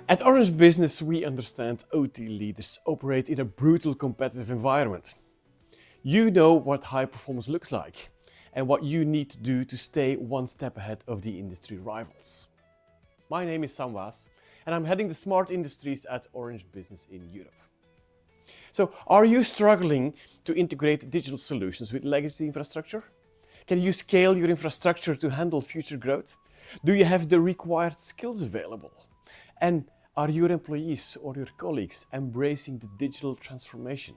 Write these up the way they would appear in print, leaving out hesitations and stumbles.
At Orange Business, we understand OT leaders operate in a brutal competitive environment. You know what high performance looks like and what you need to do to stay one step ahead of the industry rivals. My name is Sam Waas and I'm heading the smart industries at Orange Business in Europe. So, are you struggling to integrate digital solutions with legacy infrastructure? Can you scale your infrastructure to handle future growth? Do you have the required skills available? And are your employees or your colleagues embracing the digital transformation?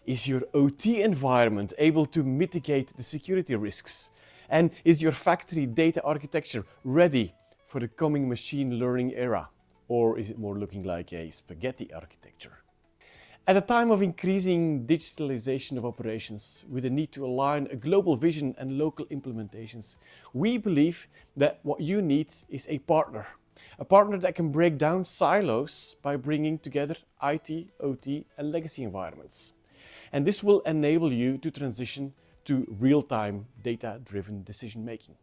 Is your OT environment able to mitigate the security risks? And is your factory data architecture ready for the coming machine learning era? Or is it more looking like a spaghetti architecture? At a time of increasing digitalization of operations, with a need to align a global vision and local implementations, we believe that what you need is a partner that can break down silos by bringing together IT, OT, and legacy environments. And this will enable you to transition to real-time data-driven decision-making.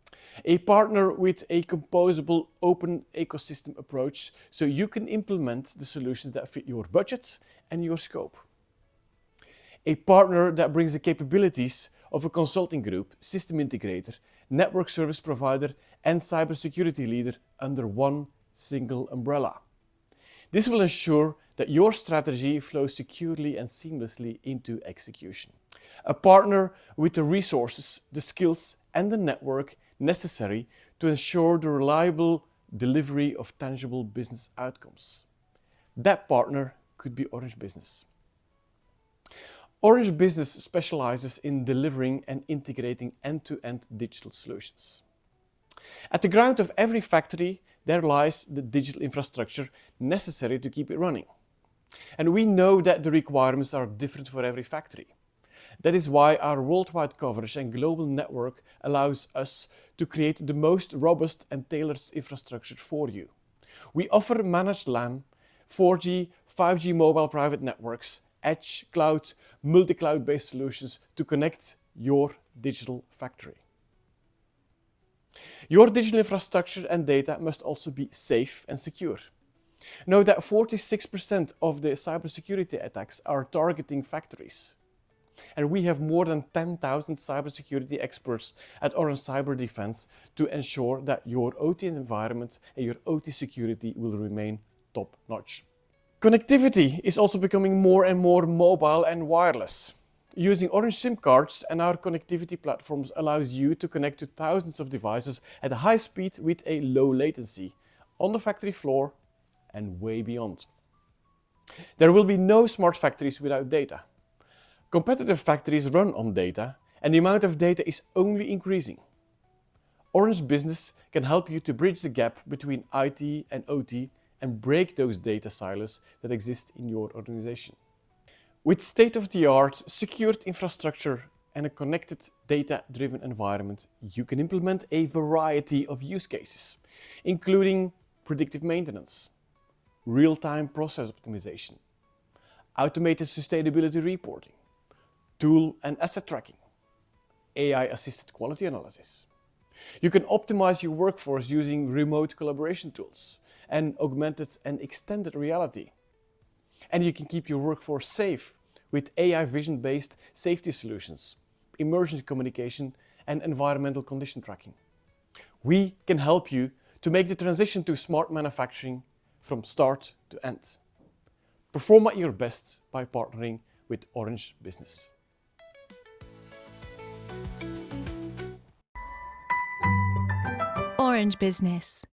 A partner with a composable open ecosystem approach so you can implement the solutions that fit your budget and your scope. A partner that brings the capabilities of a consulting group, system integrator, network service provider, and cybersecurity leader under one single umbrella. This will ensure that your strategy flows securely and seamlessly into execution. A partner with the resources, the skills, and the network necessary to ensure the reliable delivery of tangible business outcomes. That partner could be Orange Business. Orange Business specializes in delivering and integrating end-to-end digital solutions. At the ground of every factory, there lies the digital infrastructure necessary to keep it running. And we know that the requirements are different for every factory. That is why our worldwide coverage and global network allows us to create the most robust and tailored infrastructure for you. We offer managed LAN, 4G, 5G mobile private networks, edge, cloud, multi-cloud based solutions to connect your digital factory. Your digital infrastructure and data must also be safe and secure. Know that 46% of the cybersecurity attacks are targeting factories. And we have more than 10,000 cybersecurity experts at Orange Cyber Defense to ensure that your OT environment and your OT security will remain top-notch. Connectivity is also becoming more and more mobile and wireless. Using Orange SIM cards and our connectivity platforms allows you to connect to thousands of devices at a high speed with a low latency, on the factory floor and way beyond. There will be no smart factories without data. Competitive factories run on data, and the amount of data is only increasing. Orange Business can help you to bridge the gap between IT and OT and break those data silos that exist in your organization. With state-of-the-art secured infrastructure and a connected data-driven environment, you can implement a variety of use cases, including predictive maintenance, real-time process optimization, automated sustainability reporting, tool and asset tracking, AI-assisted quality analysis. You can optimize your workforce using remote collaboration tools and augmented and extended reality. And you can keep your workforce safe with AI vision-based safety solutions, emergency communication, and environmental condition tracking. We can help you to make the transition to smart manufacturing from start to end. Perform at your best by partnering with Orange Business. Orange Business.